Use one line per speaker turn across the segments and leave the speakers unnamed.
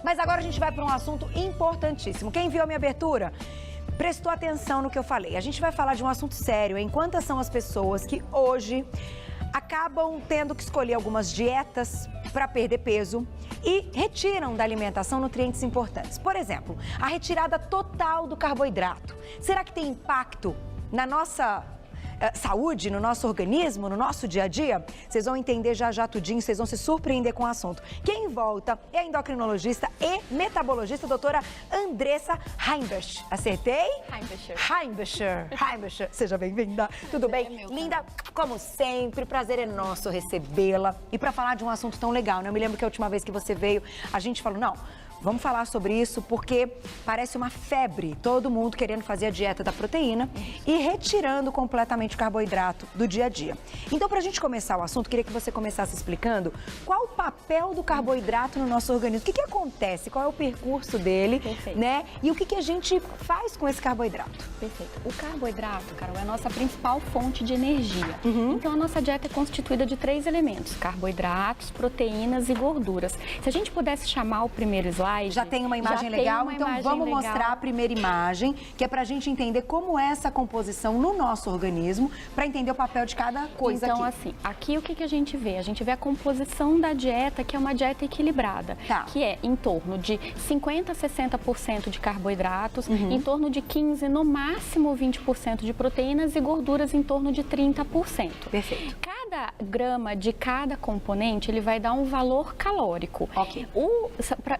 Mas agora a gente vai para um assunto importantíssimo. Quem viu a minha abertura prestou atenção no que eu falei. A gente vai falar de um assunto sério, hein? Quantas são as pessoas que hoje acabam tendo que escolher algumas dietas para perder peso e retiram da alimentação nutrientes importantes. Por exemplo, a retirada total do carboidrato. Será que tem impacto na nossa saúde, no nosso organismo, no nosso dia a dia? Vocês vão entender já tudinho, vocês vão se surpreender com o assunto. Quem volta é a endocrinologista e metabologista, doutora Andressa Heimbusch. Acertei? Heimbusch. Seja bem-vinda. Tudo bem? Linda, como sempre, prazer é nosso recebê-la. E para falar de um assunto tão legal, né? Eu me lembro que a última vez que você veio, a gente falou, não, vamos falar sobre isso porque parece uma febre, todo mundo querendo fazer a dieta da proteína e retirando completamente o carboidrato do dia a dia. Então, para a gente começar o assunto, queria que você começasse explicando qual o papel do carboidrato no nosso organismo, o que acontece, qual é o percurso dele, né? E o que a gente faz com esse carboidrato.
Perfeito. O carboidrato, Carol, é a nossa principal fonte de energia. Então, a nossa dieta é constituída de 3 elementos: carboidratos, proteínas e gorduras. Se a gente pudesse chamar o primeiro slide...
Já tem uma imagem legal? Então vamos mostrar a primeira imagem, que é pra gente entender como é essa composição no nosso organismo, para entender o papel de cada coisa aqui.
Então, assim, aqui o que a gente vê? A gente vê a composição da dieta, que é uma dieta equilibrada, que é em torno de 50% a 60% de carboidratos, em torno de 15%, no máximo 20% de proteínas e gorduras em torno de 30%.
Perfeito.
Cada grama de cada componente, ele vai dar um valor calórico.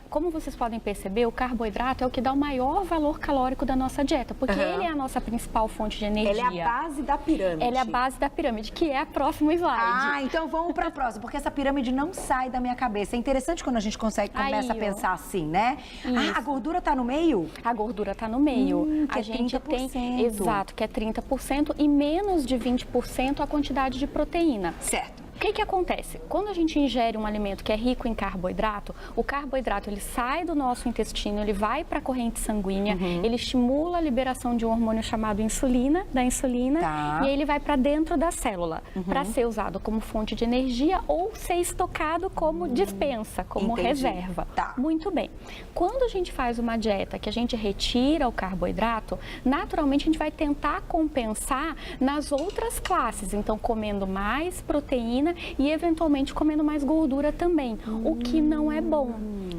Como vocês podem perceber, o carboidrato é o que dá o maior valor calórico da nossa dieta, porque ele é a nossa principal fonte de energia.
Ele é a base da pirâmide.
Ele é a base da pirâmide, que é a próxima slide.
Ah, então vamos para a próxima, porque essa pirâmide não sai da minha cabeça. É interessante quando a gente começa a pensar assim, né?
Isso.
Ah, a gordura está no meio?
A gordura está no meio.
Que
a
é
gente
30%.
tem, exato, que é 30% e menos de 20% a quantidade de proteína.
Certo.
O que acontece? Quando a gente ingere um alimento que é rico em carboidrato, o carboidrato ele sai do nosso intestino, ele vai para a corrente sanguínea, ele estimula a liberação de um hormônio chamado insulina, e aí ele vai para dentro da célula, para ser usado como fonte de energia ou ser estocado como dispensa, como reserva. Muito bem. Quando a gente faz uma dieta que a gente retira o carboidrato, naturalmente a gente vai tentar compensar nas outras classes, então comendo mais proteína e eventualmente comendo mais gordura também, o que não é bom.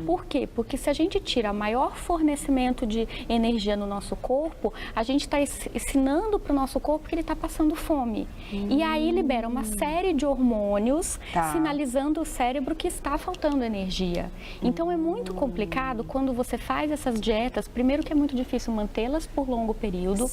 Por quê? Porque se a gente tira maior fornecimento de energia no nosso corpo, a gente está ensinando para o nosso corpo que ele está passando fome. E aí libera uma série de hormônios sinalizando o cérebro que está faltando energia. Então é muito complicado quando você faz essas dietas, primeiro que é muito difícil mantê-las por longo período.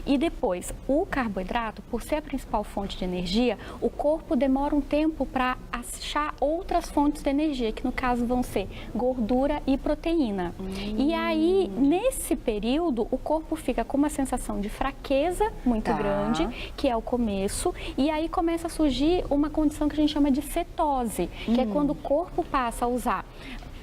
E depois, o carboidrato, por ser a principal fonte de energia, o corpo demora um tempo para achar outras fontes de energia, que no caso vão ser gordura e proteína. E aí, nesse período, o corpo fica com uma sensação de fraqueza muito grande, que é o começo, e aí começa a surgir uma condição que a gente chama de cetose, que é quando o corpo passa a usar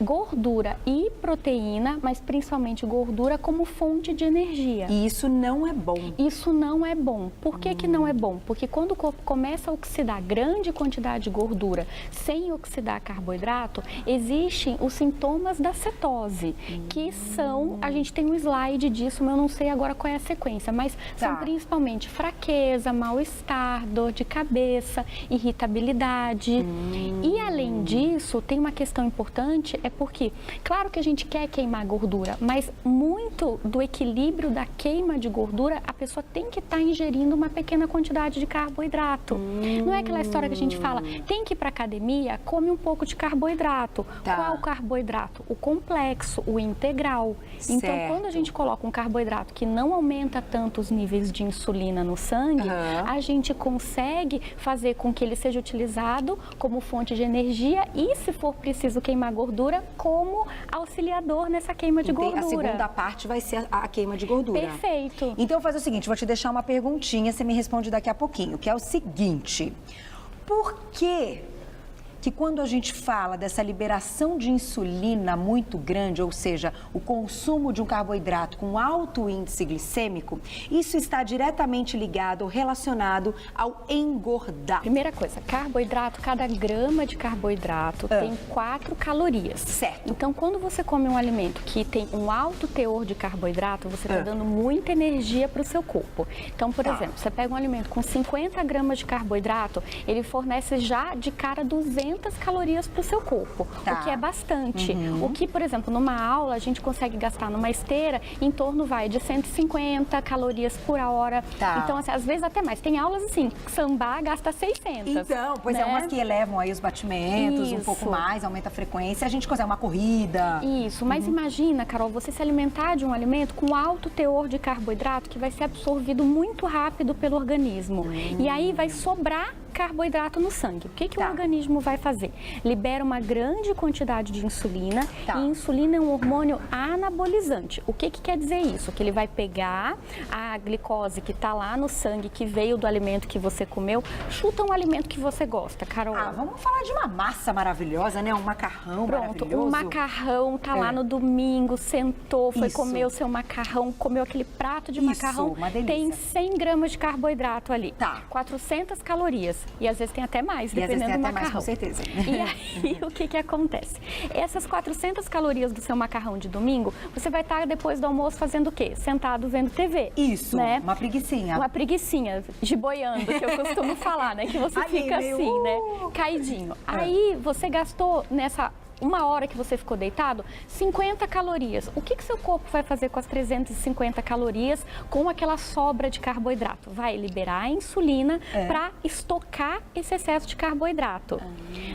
gordura e proteína, mas principalmente gordura como fonte de energia.
E isso não é bom.
Isso não é bom. Por que que não é bom? Porque quando o corpo começa a oxidar grande quantidade de gordura sem oxidar carboidrato, existem os sintomas da cetose, que são, a gente tem um slide disso, mas eu não sei agora qual é a sequência, mas são principalmente fraqueza, mal-estar, dor de cabeça, irritabilidade. E além disso, tem uma questão importante, é porque, claro que a gente quer queimar gordura, mas muito do equilíbrio da queima de gordura, a pessoa tem que estar ingerindo uma pequena quantidade de carboidrato. Não é aquela história que a gente fala, tem que ir para academia, come um pouco de carboidrato. Qual carboidrato? O complexo, o integral. Então, quando a gente coloca um carboidrato que não aumenta tanto os níveis de insulina no sangue, a gente consegue fazer com que ele seja utilizado como fonte de energia e, se for preciso queimar gordura, como auxiliador nessa queima de gordura.
A segunda parte vai ser a queima de gordura.
Perfeito.
Então, vou fazer o seguinte, vou te deixar uma perguntinha, você me responde daqui a pouquinho, que é o seguinte: por que que quando a gente fala dessa liberação de insulina muito grande, ou seja, o consumo de um carboidrato com alto índice glicêmico, isso está diretamente ligado ou relacionado ao engordar?
Primeira coisa, carboidrato, cada grama de carboidrato tem 4 calorias.
Certo.
Então, quando você come um alimento que tem um alto teor de carboidrato, você está dando muita energia para o seu corpo. Então, por exemplo, você pega um alimento com 50 gramas de carboidrato, ele fornece já de cara 200 calorias para o seu corpo, o que é bastante. O que, por exemplo, numa aula a gente consegue gastar numa esteira em torno de 150 calorias por hora. Então, assim, às vezes até mais. Tem aulas assim, sambar gasta 600.
Então, pois
né?
é, umas que elevam aí os batimentos um pouco mais, aumenta a frequência, a gente consegue uma corrida.
Isso, mas imagina, Carol, você se alimentar de um alimento com alto teor de carboidrato que vai ser absorvido muito rápido pelo organismo. E aí vai sobrar carboidrato no sangue. O que o organismo vai fazer? Libera uma grande quantidade de insulina e insulina é um hormônio anabolizante. O que quer dizer isso? Que ele vai pegar a glicose que está lá no sangue, que veio do alimento que você comeu, chuta um alimento que você gosta, Carol.
Vamos falar de uma massa maravilhosa, né? Um macarrão maravilhoso.
Um macarrão, tá lá no domingo, sentou, foi comer o seu macarrão, comeu aquele prato de macarrão,
uma delícia.
Tem 100 gramas de carboidrato ali, 400 calorias. E às vezes tem até mais, dependendo do macarrão.
Mais, com certeza.
E aí, o que acontece? Essas 400 calorias do seu macarrão de domingo, você vai estar depois do almoço fazendo o quê? Sentado vendo TV.
Isso,
né?
uma preguicinha.
Uma preguicinha, giboiando, que eu costumo falar, né? Que você fica assim, né? Caidinho. Aí, você gastou nessa 1 hora que você ficou deitado, 50 calorias. O que seu corpo vai fazer com as 350 calorias com aquela sobra de carboidrato? Vai liberar a insulina para estocar esse excesso de carboidrato.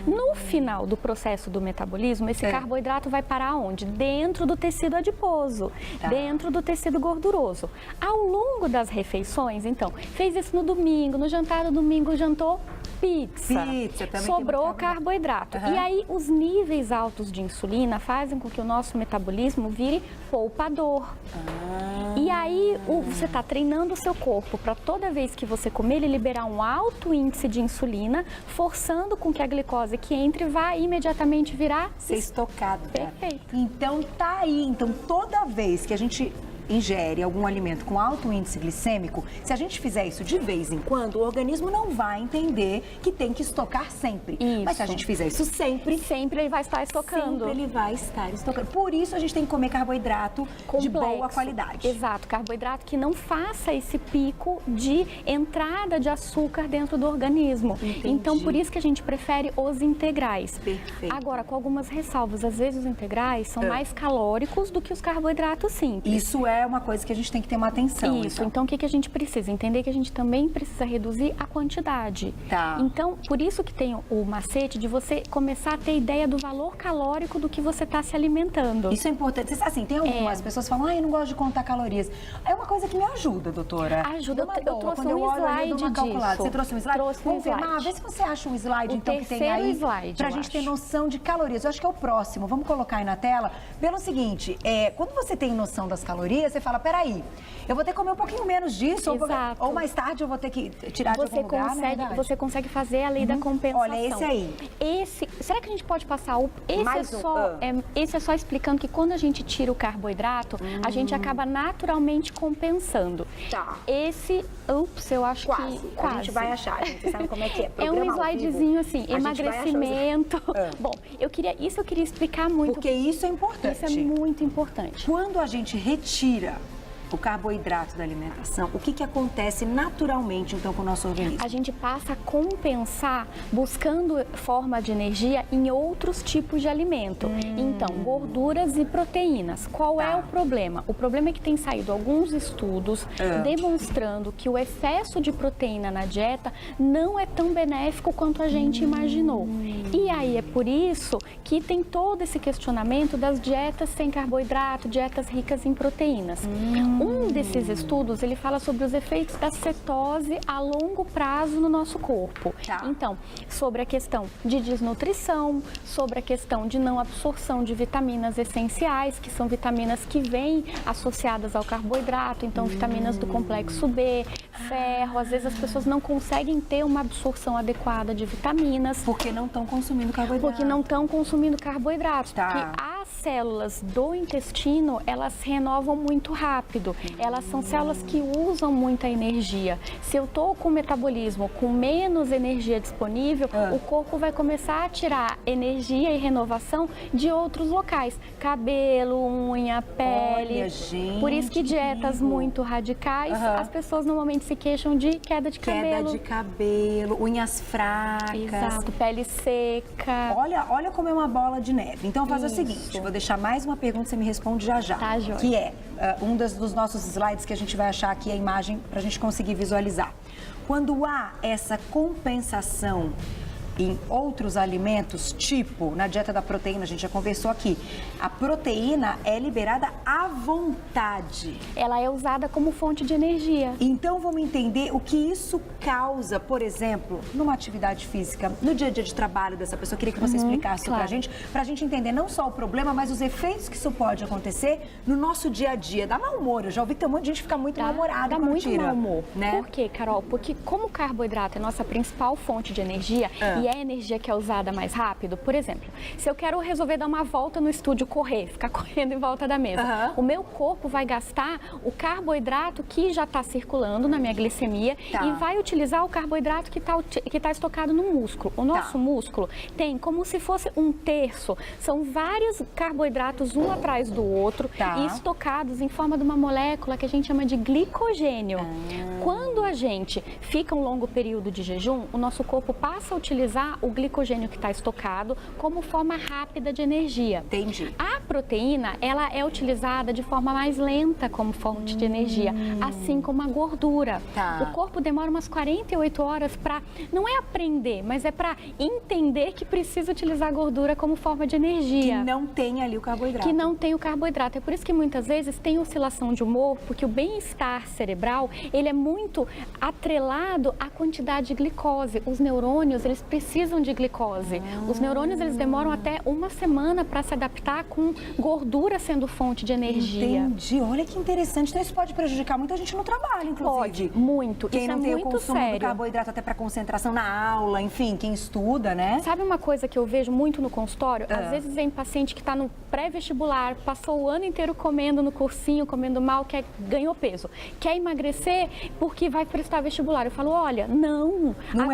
No final do processo do metabolismo, esse carboidrato vai parar onde? Dentro do tecido adiposo, dentro do tecido gorduroso. Ao longo das refeições, então, fez isso no domingo, no jantar do domingo, jantou pizza também sobrou carboidrato. E aí, os níveis altos de insulina fazem com que o nosso metabolismo vire poupador. E aí, você está treinando o seu corpo para toda vez que você comer, ele liberar um alto índice de insulina, forçando com que a glicose que entre vá imediatamente virar...
Ser estocado.
Perfeito.
Então, tá aí. Então, toda vez que a gente ingere algum alimento com alto índice glicêmico, se a gente fizer isso de vez em quando, o organismo não vai entender que tem que estocar sempre.
Isso.
Mas se a gente fizer isso sempre
ele vai estar estocando.
Sempre ele vai estar estocando. Por isso a gente tem que comer carboidrato de boa qualidade.
Exato, carboidrato que não faça esse pico de entrada de açúcar dentro do organismo.
Entendi.
Então, por isso que a gente prefere os integrais.
Perfeito.
Agora, com algumas ressalvas, às vezes os integrais são mais calóricos do que os carboidratos simples.
Isso é uma coisa que a gente tem que ter uma atenção.
Isso, então o que a gente precisa? Entender que a gente também precisa reduzir a quantidade. Então, por isso que tem o macete de você começar a ter ideia do valor calórico do que você está se alimentando.
Isso é importante. Assim, tem algumas pessoas que falam, eu não gosto de contar calorias. É uma coisa que me ajuda, doutora.
Ajuda, eu trouxe um slide disso.
Você trouxe um slide?
Trouxe um slide.
Vê se você acha um slide, então, que tem aí, pra gente ter noção de calorias. Eu acho que é o próximo. Vamos colocar aí na tela. Pelo seguinte, quando você tem noção das calorias, você fala, peraí, eu vou ter que comer um pouquinho menos disso, ou mais tarde eu vou ter que tirar de algum lugar,
Você consegue fazer a lei da compensação.
Olha, esse aí.
Será que a gente pode passar esse é só explicando que quando a gente tira o carboidrato, a gente acaba naturalmente compensando. Eu acho que quase.
A gente vai achar, a gente sabe como é que é.
É um slidezinho assim, emagrecimento. Bom, eu queria explicar muito.
Porque isso é importante.
Isso é muito importante.
Quando a gente retira o carboidrato da alimentação, o que acontece naturalmente, então, com o nosso organismo?
A gente passa a compensar buscando forma de energia em outros tipos de alimento. Então, gorduras e proteínas. Qual é o problema? O problema é que tem saído alguns estudos demonstrando que o excesso de proteína na dieta não é tão benéfico quanto a gente imaginou. E aí é por isso que tem todo esse questionamento das dietas sem carboidrato, dietas ricas em proteínas. Um desses estudos, ele fala sobre os efeitos da cetose a longo prazo no nosso corpo.
Tá.
Então, sobre a questão de desnutrição, sobre a questão de não absorção de vitaminas essenciais, que são vitaminas que vêm associadas ao carboidrato, então vitaminas do complexo B, ferro, às vezes as pessoas não conseguem ter uma absorção adequada de vitaminas.
Porque não estão consumindo carboidrato.
Porque não estão consumindo carboidratos.
Tá.
Porque as células do intestino, elas se renovam muito rápido. Elas são células que usam muita energia. Se eu estou com metabolismo com menos energia disponível, o corpo vai começar a tirar energia e renovação de outros locais. Cabelo, unha, pele.
Olha, gente,
por isso que dietas
perigo.
muito radicais, as pessoas normalmente se queixam de queda de cabelo.
Queda de cabelo, unhas fracas.
Exato, pele seca.
Olha como é uma bola de neve. Então, faz o seguinte, vou deixar mais uma pergunta, você me responde já.
Tá, joia.
Que é dos nossos slides que a gente vai achar aqui a imagem para a gente conseguir visualizar. Quando há essa compensação em outros alimentos, tipo na dieta da proteína, a gente já conversou aqui, a proteína é liberada à vontade.
Ela é usada como fonte de energia.
Então vamos entender o que isso causa, por exemplo, numa atividade física, no dia a dia de trabalho dessa pessoa. Eu queria que você explicasse isso pra gente entender não só o problema, mas os efeitos que isso pode acontecer no nosso dia a dia. Dá mau humor, eu já ouvi que tem um monte de gente que fica muito mal-humorada.
Dá muito mau humor.
Né?
Por quê, Carol? Porque como o carboidrato é a nossa principal fonte de energia e é a energia que é usada mais rápido, por exemplo, se eu quero resolver dar uma volta no estúdio, correr, ficar correndo em volta da mesa, o meu corpo vai gastar o carboidrato que já está circulando na minha glicemia e vai utilizar o carboidrato que está estocado no músculo. O nosso músculo tem como se fosse um terço, são vários carboidratos um atrás do outro e estocados em forma de uma molécula que a gente chama de glicogênio. Quando a gente fica um longo período de jejum, o nosso corpo passa a utilizar o glicogênio que está estocado como forma rápida de energia.
Entendi.
A proteína, ela é utilizada de forma mais lenta como fonte de energia, assim como a gordura. O corpo demora umas 48 horas para, não é aprender, mas é para entender que precisa utilizar a gordura como forma de energia.
Que não tem ali o carboidrato.
Que não tem o carboidrato. É por isso que muitas vezes tem oscilação de humor, porque o bem-estar cerebral, ele é muito atrelado à quantidade de glicose. Os neurônios, eles precisam de glicose. Os neurônios, eles demoram até uma semana para se adaptar com gordura sendo fonte de energia.
Entendi. Olha que interessante. Então isso pode prejudicar muita gente no trabalho, inclusive.
Pode, muito.
Quem
isso
não
é
tem
muito
o consumo
sério.
do carboidrato até para concentração na aula, enfim, quem estuda, né?
Sabe uma coisa que eu vejo muito no consultório? Às vezes vem paciente que está no pré-vestibular, passou o ano inteiro comendo no cursinho, comendo mal, ganhou peso. Quer emagrecer porque vai prestar vestibular. Eu falo, olha, não
é
não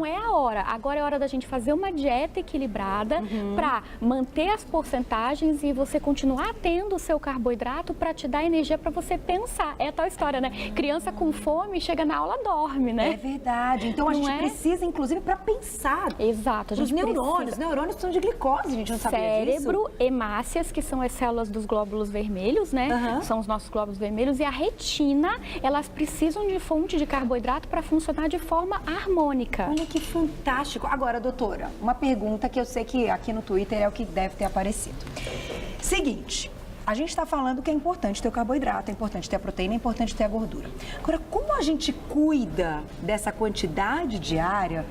é a hora. Agora é hora da gente fazer uma dieta equilibrada para manter as porcentagens e você continuar tendo o seu carboidrato para te dar energia para você pensar. É a tal história, né? Criança com fome chega na aula, dorme, né?
É verdade. Então a gente precisa, inclusive, para pensar.
Exato. A gente
Os neurônios precisam de glicose, a gente não sabia disso.
Cérebro, hemácias, que são as células dos glóbulos vermelhos, né? São os nossos glóbulos vermelhos. E a retina, elas precisam de fonte de carboidrato para funcionar de forma harmônica.
Olha que fantástico. Agora, doutora, uma pergunta que eu sei que aqui no Twitter é o que deve ter aparecido. Seguinte, a gente está falando que é importante ter o carboidrato, é importante ter a proteína, é importante ter a gordura. Agora, como a gente cuida dessa quantidade diária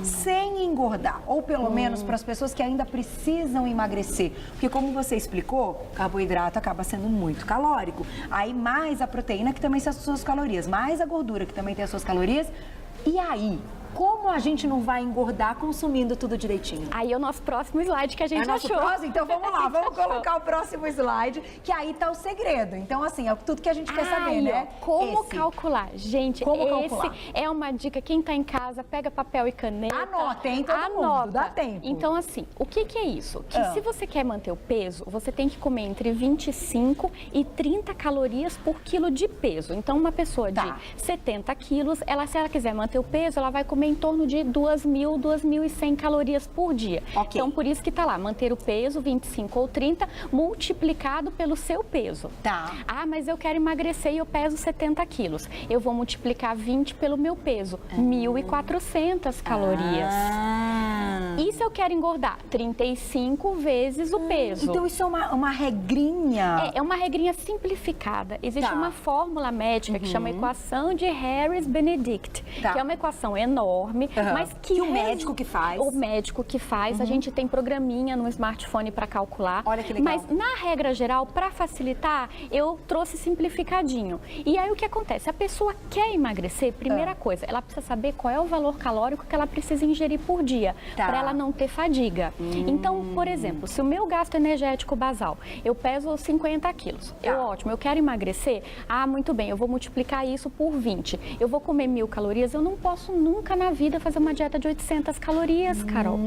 sem engordar? Ou pelo menos para as pessoas que ainda precisam emagrecer. Porque como você explicou, carboidrato acaba sendo muito calórico. Aí mais a proteína, que também tem as suas calorias, mais a gordura, que também tem as suas calorias. E aí? Como a gente não vai engordar consumindo tudo direitinho?
Aí é o nosso próximo slide que a gente achou.
Próximo? Então vamos lá, vamos colocar o próximo slide, que aí tá o segredo. Então, assim, é tudo que a gente quer saber, né?
Como calcular? Gente,
Como
esse
calcular?
é uma dica. Quem tá em casa, pega papel e caneta.
Anota, hein, todo mundo, dá tempo.
Então, assim, o que é isso? Que se você quer manter o peso, você tem que comer entre 25 e 30 calorias por quilo de peso. Então, uma pessoa de 70 quilos, se ela quiser manter o peso, ela vai comer em torno de 2.000, 2.100 calorias por dia. Então, por isso que tá lá, manter o peso, 25 ou 30, multiplicado pelo seu peso. Ah, mas eu quero emagrecer e eu peso 70 quilos. Eu vou multiplicar 20 pelo meu peso, 1.400 calorias. E se eu quero engordar? 35 vezes o peso.
Então isso é uma regrinha?
É uma regrinha simplificada. Existe uma fórmula médica que chama equação de Harris-Benedict, que é uma equação enorme, mas que
o médico que faz.
O médico que faz. A gente tem programinha no smartphone para calcular.
Olha que legal.
Mas na regra geral, para facilitar, eu trouxe simplificadinho. E aí o que acontece? A pessoa quer emagrecer, primeira coisa, ela precisa saber qual é o valor calórico que ela precisa ingerir por dia, para ela não ter fadiga. Então, por exemplo, se o meu gasto energético basal, eu peso 50 quilos, ótimo, eu quero emagrecer, muito bem, eu vou multiplicar isso por 20. Eu vou comer 1000 calorias, eu não posso nunca na vida fazer uma dieta de 800 calorias, Carol.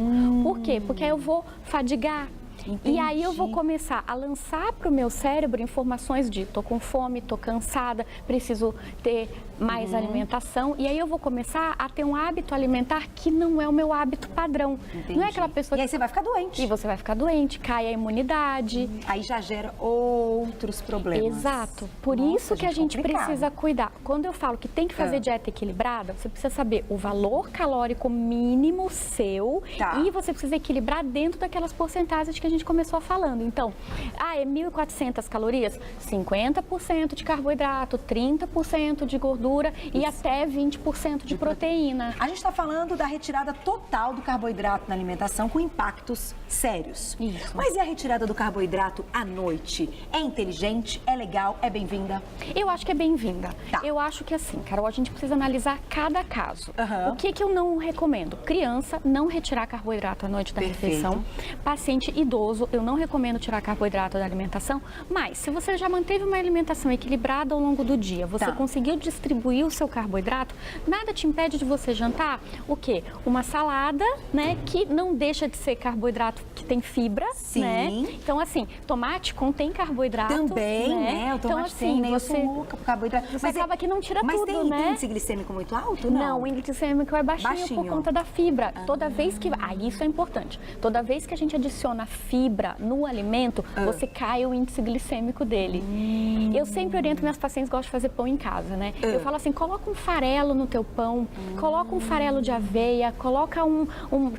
Por quê? Porque aí eu vou fadigar.
Entendi.
E aí eu vou começar a lançar para o meu cérebro informações de tô com fome, tô cansada, preciso ter mais alimentação. E aí eu vou começar a ter um hábito alimentar que não é o meu hábito padrão.
Entendi.
Não é aquela pessoa
E aí você vai ficar doente.
E você vai ficar doente, cai a imunidade.
Aí já gera outros problemas.
Exato. Por
Nossa,
isso que a gente
complicado.
precisa cuidar. Quando eu falo que tem que fazer dieta equilibrada, você precisa saber o valor calórico mínimo seu e você precisa equilibrar dentro daquelas porcentagens que a gente começou falando. Então, é 1.400 calorias, 50% de carboidrato, 30% de gordura e até 20% de proteína.
A gente está falando da retirada total do carboidrato na alimentação com impactos sérios.
Isso.
Mas e a retirada do carboidrato à noite? É inteligente? É legal? É bem-vinda?
Eu acho que é bem-vinda. Eu acho que assim, Carol, a gente precisa analisar cada caso. O que eu não recomendo? Criança, não retirar carboidrato à noite da refeição. Paciente idoso, eu não recomendo tirar carboidrato da alimentação. Mas, se você já manteve uma alimentação equilibrada ao longo do dia, você conseguiu distribuir o seu carboidrato, nada te impede de você jantar o quê? Uma salada, né, que não deixa de ser carboidrato, que tem fibra, né? Então, assim, tomate contém carboidrato.
Também, né? O tomate
então, assim,
tem
você
carboidrato.
Você acaba que não tira tudo, né?
Mas tem índice glicêmico muito alto?
Não, o índice glicêmico é baixinho por conta da fibra. Toda vez que... isso é importante. Toda vez que a gente adiciona fibra no alimento, você cai o índice glicêmico dele. Eu sempre oriento minhas pacientes, gosto de fazer pão em casa, né? Eu falo assim, coloca um farelo no teu pão, coloca um farelo de aveia, coloca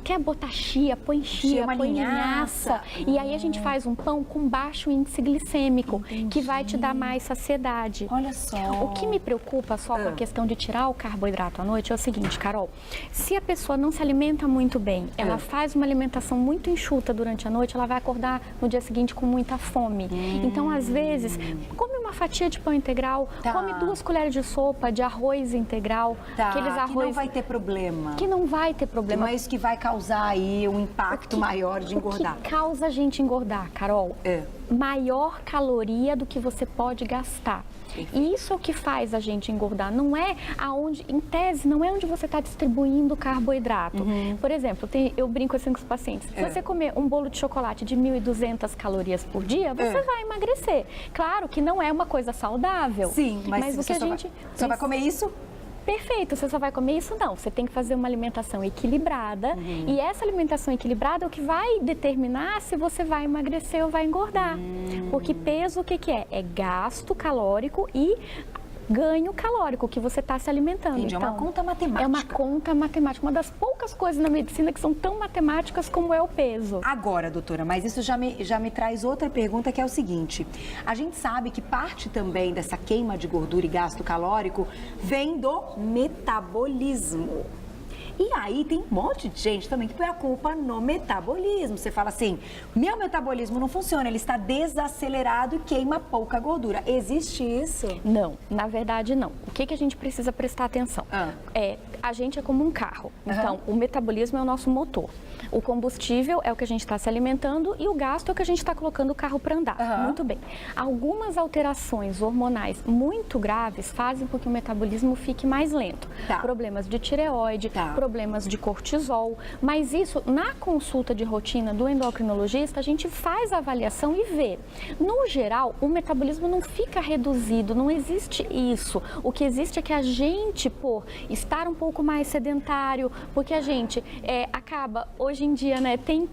quer botar chia, põe chia, põe linhaça. E aí a gente faz um pão com baixo índice glicêmico, que vai te dar mais saciedade.
Olha só.
O que me preocupa só com a questão de tirar o carboidrato à noite é o seguinte, Carol, se a pessoa não se alimenta muito bem, ela faz uma alimentação muito enxuta durante a noite, ela vai acordar no dia seguinte com muita fome. Então, às vezes, come uma fatia de pão integral, come 2 colheres de sopa de arroz integral, aqueles arroz...
Que não vai ter problema.
Que não vai ter problema.
Não é isso que vai causar aí um impacto maior de engordar.
O que causa a gente engordar, Carol? Maior caloria do que você pode gastar. E isso é o que faz a gente engordar, não é aonde, em tese, não é onde você está distribuindo carboidrato. Por exemplo, eu brinco assim com os pacientes, se você comer um bolo de chocolate de 1.200 calorias por dia, você vai emagrecer. Claro que não é uma coisa saudável.
Sim, mas
o que a gente...
Só vai comer isso?
Perfeito, você só vai comer isso? Não, você tem que fazer uma alimentação equilibrada e essa alimentação equilibrada é o que vai determinar se você vai emagrecer ou vai engordar. Porque peso o que é? É gasto calórico e ganho calórico que você está se alimentando.
Entendi,
então,
é uma conta matemática.
É uma conta matemática, uma das poucas coisas na medicina que são tão matemáticas como é o peso.
Agora, doutora, mas isso já me traz outra pergunta, que é o seguinte. A gente sabe que parte também dessa queima de gordura e gasto calórico vem do metabolismo. E aí tem um monte de gente também que põe a culpa no metabolismo. Você fala assim, meu metabolismo não funciona, ele está desacelerado e queima pouca gordura. Existe isso?
Não, na verdade não. O que a gente precisa prestar atenção? A gente é como um carro. Então, o metabolismo é o nosso motor. O combustível é o que a gente está se alimentando e o gasto é o que a gente está colocando o carro para andar. Muito bem. Algumas alterações hormonais muito graves fazem com que o metabolismo fique mais lento. Problemas de tireoide, problemas de cortisol. Mas isso, na consulta de rotina do endocrinologista, a gente faz a avaliação e vê. No geral, o metabolismo não fica reduzido, não existe isso. O que existe é que a gente, por estar um pouco mais sedentário, porque a gente acaba, hoje em dia, né, tem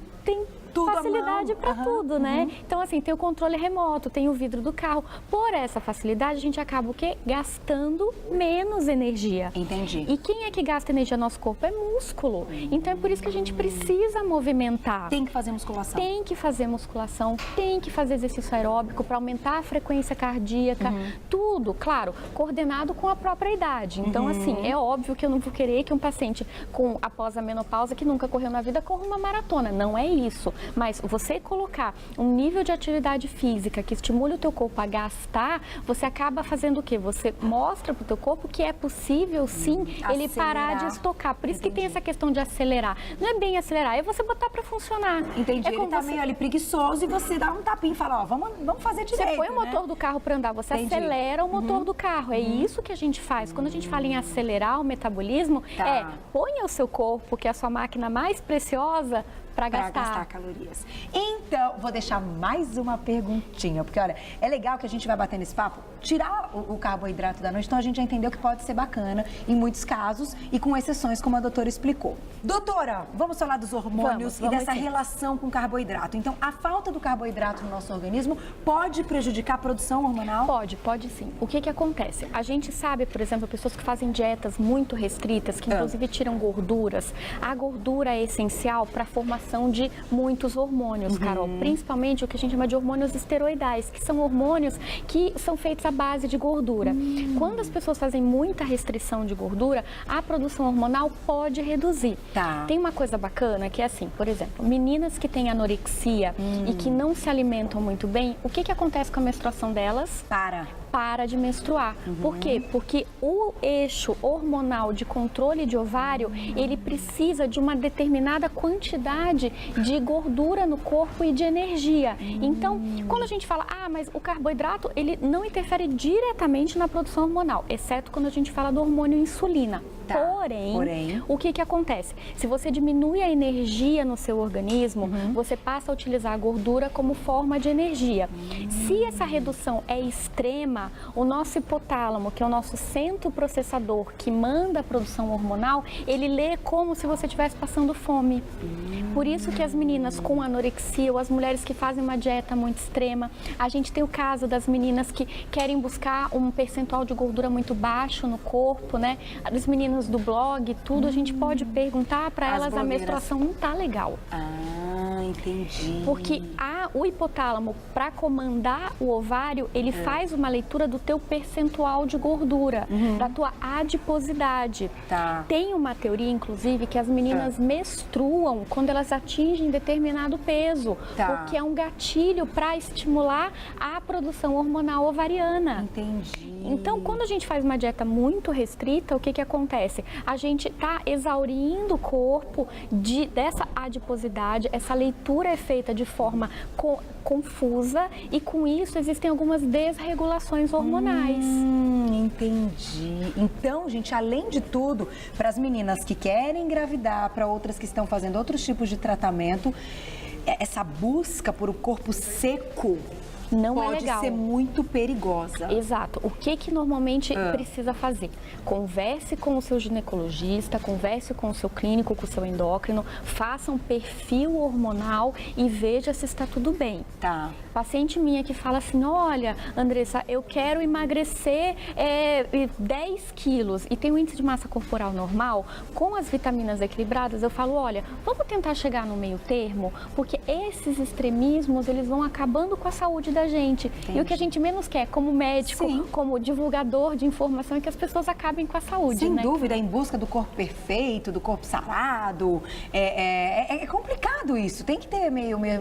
Tudo
facilidade para tudo, né? Então, assim, tem o controle remoto, tem o vidro do carro. Por essa facilidade, a gente acaba o quê? Gastando menos energia.
Entendi.
E quem é que gasta energia no nosso corpo? É músculo. Então, é por isso que a gente precisa movimentar.
Tem que fazer musculação.
Tem que fazer musculação, tem que fazer exercício aeróbico para aumentar a frequência cardíaca, tudo, claro, coordenado com a própria idade. Então, assim, é óbvio que eu não vou querer que um paciente após a menopausa, que nunca correu na vida, corra uma maratona. Não é isso. Mas você colocar um nível de atividade física que estimule o teu corpo a gastar, você acaba fazendo o quê? Você mostra para o teu corpo que é possível, sim, ele parar de estocar. Por isso que tem essa questão de acelerar. Não é bem acelerar, é você botar para funcionar.
Entendi.
É
Ele tá meio ali preguiçoso e você dá um tapinha e fala, ó, vamos fazer direito,
Você põe o motor do carro para andar, você acelera o motor do carro. É isso que a gente faz. Quando a gente fala em acelerar o metabolismo, ponha o seu corpo, que é a sua máquina mais preciosa, para gastar
calorias. Então, vou deixar mais uma perguntinha, porque olha, é legal que a gente vai bater nesse papo, tirar o carboidrato da noite, então a gente já entendeu que pode ser bacana em muitos casos e com exceções, como a doutora explicou. Doutora, vamos falar dos hormônios e dessa relação com o carboidrato. Então, a falta do carboidrato no nosso organismo pode prejudicar a produção hormonal?
Pode sim. O que acontece? A gente sabe, por exemplo, pessoas que fazem dietas muito restritas, que inclusive tiram gorduras. A gordura é essencial para a formação de muitos hormônios, Carol, principalmente o que a gente chama de hormônios esteroidais, que são hormônios que são feitos à base de gordura. Quando as pessoas fazem muita restrição de gordura, a produção hormonal pode reduzir. Tem uma coisa bacana que é assim, por exemplo, meninas que têm anorexia e que não se alimentam muito bem, o que acontece com a menstruação delas? Para de menstruar. Por quê? Porque o eixo hormonal de controle de ovário, ele precisa de uma determinada quantidade de gordura no corpo e de energia. Então, quando a gente fala, mas o carboidrato, ele não interfere diretamente na produção hormonal, exceto quando a gente fala do hormônio insulina. Porém, o que acontece? Se você diminui a energia no seu organismo, você passa a utilizar a gordura como forma de energia. Se essa redução é extrema, o nosso hipotálamo, que é o nosso centro processador que manda a produção hormonal, ele lê como se você estivesse passando fome. Por isso que as meninas com anorexia ou as mulheres que fazem uma dieta muito extrema, a gente tem o caso das meninas que querem buscar um percentual de gordura muito baixo no corpo, né? As meninas do blog, tudo, a gente pode perguntar para elas, a menstruação não tá legal.
Entendi.
Porque o hipotálamo, para comandar o ovário, ele faz uma leitura do teu percentual de gordura, da tua adiposidade. Tem uma teoria, inclusive, que as meninas menstruam quando elas atingem determinado peso, porque é um gatilho para estimular a produção hormonal ovariana.
Entendi.
Então, quando a gente faz uma dieta muito restrita, o que acontece? A gente está exaurindo o corpo dessa adiposidade, essa leitura é feita de forma confusa e com isso existem algumas desregulações hormonais.
Entendi. Então, gente, além de tudo, para as meninas que querem engravidar, para outras que estão fazendo outros tipos de tratamento, essa busca por o corpo seco
não é
pode
legal.
ser muito perigosa.
Exato. O que normalmente precisa fazer? Converse com o seu ginecologista, converse com o seu clínico, com o seu endócrino, faça um perfil hormonal e veja se está tudo bem. Paciente minha que fala assim, olha, Andressa, eu quero emagrecer 10 quilos e tem um índice de massa corporal normal, com as vitaminas equilibradas, eu falo, olha, vamos tentar chegar no meio termo, porque esses extremismos, eles vão acabando com a saúde da gente. Entendi. E o que a gente menos quer, como médico, como divulgador de informação, é que as pessoas acabem com a saúde,
Sem dúvida, em busca do corpo perfeito, do corpo sarado. É complicado isso. Tem que ter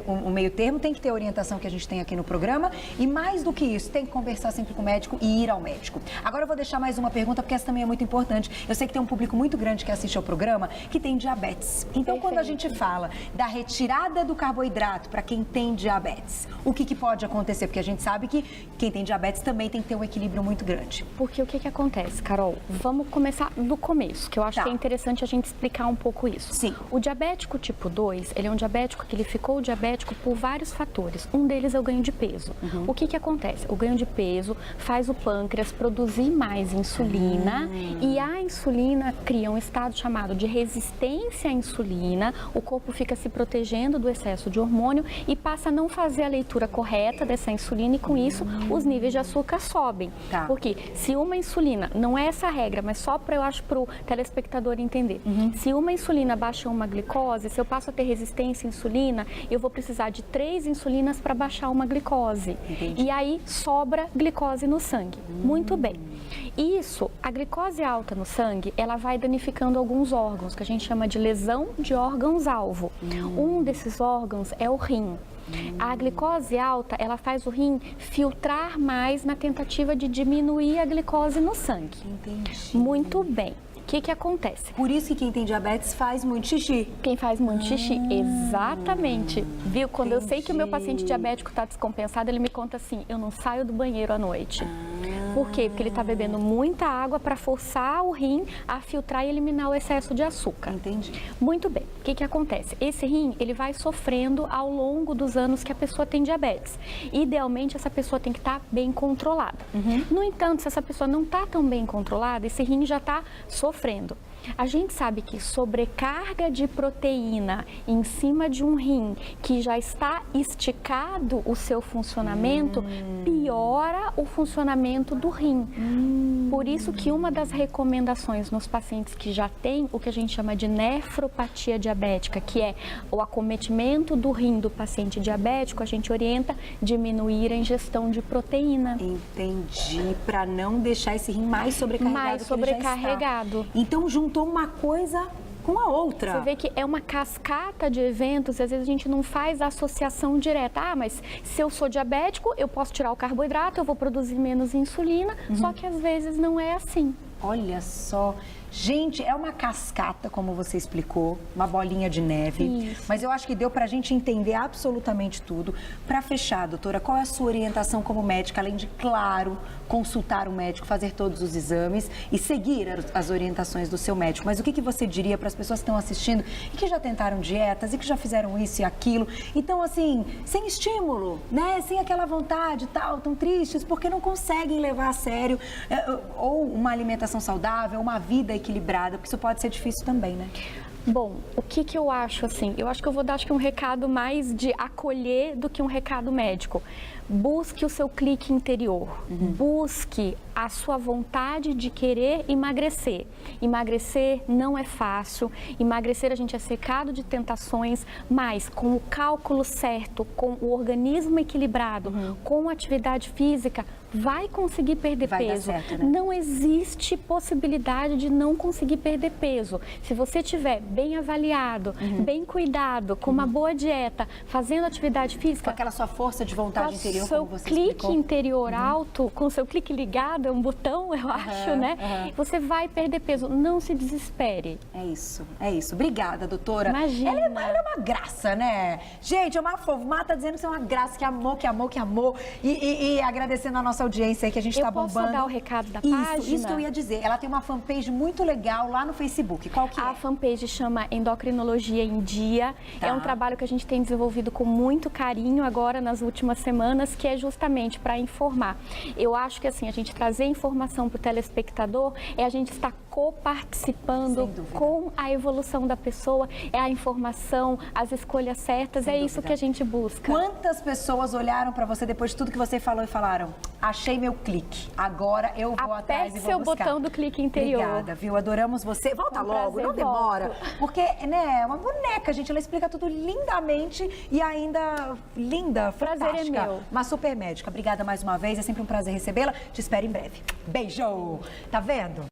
um meio termo, tem que ter a orientação que a gente tem aqui no programa. E mais do que isso, tem que conversar sempre com o médico e ir ao médico. Agora eu vou deixar mais uma pergunta, porque essa também é muito importante. Eu sei que tem um público muito grande que assiste ao programa que tem diabetes. Então, quando a gente fala da retirada do carboidrato para quem tem diabetes, o que pode acontecer? Porque a gente sabe que quem tem diabetes também tem que ter um equilíbrio muito grande.
Porque o que acontece, Carol? Vamos começar do começo, que eu acho que é interessante a gente explicar um pouco isso.
Sim.
O diabético tipo 2, ele é é um diabético que ele ficou diabético por vários fatores. Um deles é o ganho de peso. O que acontece? O ganho de peso faz o pâncreas produzir mais insulina e a insulina cria um estado chamado de resistência à insulina. O corpo fica se protegendo do excesso de hormônio e passa a não fazer a leitura correta dessa insulina e com isso os níveis de açúcar sobem. Porque se uma insulina, não é essa a regra, mas só para eu acho para o telespectador entender, se uma insulina baixa uma glicose, se eu passo a ter resistência à insulina, eu vou precisar de 3 insulinas para baixar uma glicose. E aí sobra glicose no sangue. Muito bem. Isso, a glicose alta no sangue, ela vai danificando alguns órgãos, que a gente chama de lesão de órgãos-alvo. Um desses órgãos é o rim. A glicose alta, ela faz o rim filtrar mais na tentativa de diminuir a glicose no sangue.
Entendi.
Muito bem. O que acontece?
Por isso que quem tem diabetes faz muito xixi.
Quem faz muito xixi, exatamente. Viu? Quando eu sei que o meu paciente diabético está descompensado, ele me conta assim, eu não saio do banheiro à noite. Por quê? Porque ele está bebendo muita água para forçar o rim a filtrar e eliminar o excesso de açúcar.
Entendi.
Muito bem. O que acontece? Esse rim, ele vai sofrendo ao longo dos anos que a pessoa tem diabetes. Idealmente, essa pessoa tem que estar bem controlada. No entanto, se essa pessoa não está tão bem controlada, esse rim já está sofrendo. A gente sabe que sobrecarga de proteína em cima de um rim que já está esticado o seu funcionamento, piora o funcionamento do rim. Por isso que uma das recomendações nos pacientes que já têm o que a gente chama de nefropatia diabética, que é o acometimento do rim do paciente diabético, a gente orienta diminuir a ingestão de proteína.
Entendi, para não deixar esse rim mais sobrecarregado.
Mais sobrecarregado.
Então juntou uma coisa com a outra.
Você vê que é uma cascata de eventos e às vezes a gente não faz a associação direta. Ah, mas se eu sou diabético, eu posso tirar o carboidrato, eu vou produzir menos insulina, só que às vezes não é assim.
Olha só. Gente, é uma cascata, como você explicou, uma bolinha de neve.
Isso.
Mas eu acho que deu pra gente entender absolutamente tudo. Para fechar, doutora, qual é a sua orientação como médica, além de, claro, consultar o médico, fazer todos os exames e seguir as orientações do seu médico? Mas o que você diria para as pessoas que estão assistindo e que já tentaram dietas e que já fizeram isso e aquilo? Então, assim, sem estímulo, né? Sem aquela vontade e tal, tão tristes, porque não conseguem levar a sério ou uma alimentação saudável, uma vida equilibrada, porque isso pode ser difícil também, né?
Bom, o que eu acho assim? Eu acho que eu vou dar um recado mais de acolher do que um recado médico. Busque o seu clique interior, busque a sua vontade de querer emagrecer. Emagrecer não é fácil, emagrecer a gente é cercado de tentações, mas com o cálculo certo, com o organismo equilibrado, com atividade física, vai conseguir perder peso.
Dar certo, né?
Não existe possibilidade de não conseguir perder peso. Se você estiver bem avaliado, bem cuidado, com uma boa dieta, fazendo atividade física...
Com aquela sua força de vontade interior,
seu
como você
clique
explicou.
Interior alto, com o seu clique ligado, é um botão, eu acho, né? Você vai perder peso. Não se desespere.
É isso, é isso. Obrigada, doutora.
Imagina.
Ela é uma graça, né? Gente, é uma fofa. Tá dizendo que você é uma graça, que amor, que amor, que amor. E agradecendo a nossa audiência aí, que a gente tá bombando.
Eu posso dar o recado da página?
Isso que eu ia dizer. Ela tem uma fanpage muito legal lá no Facebook. Qual que é?
A fanpage chama Endocrinologia em Dia.
Tá.
É um trabalho que a gente tem desenvolvido com muito carinho agora nas últimas semanas, que é justamente para informar. Eu acho que assim, a gente trazer informação para o telespectador é a gente estar coparticipando com a evolução da pessoa, é a informação, as escolhas certas, é isso que a gente busca.
Quantas pessoas olharam para você depois de tudo que você falou e falaram: achei meu clique, agora eu vou atrás e vou buscar.
Aperte seu botão do clique interior.
Obrigada, viu? Adoramos você. Volta logo, não demora. Porque, né, é uma boneca, gente, ela explica tudo lindamente e ainda linda, fantástica.
Prazer é meu.
Uma super médica. Obrigada mais uma vez, é sempre um prazer recebê-la. Te espero em breve. Beijo! Tá vendo?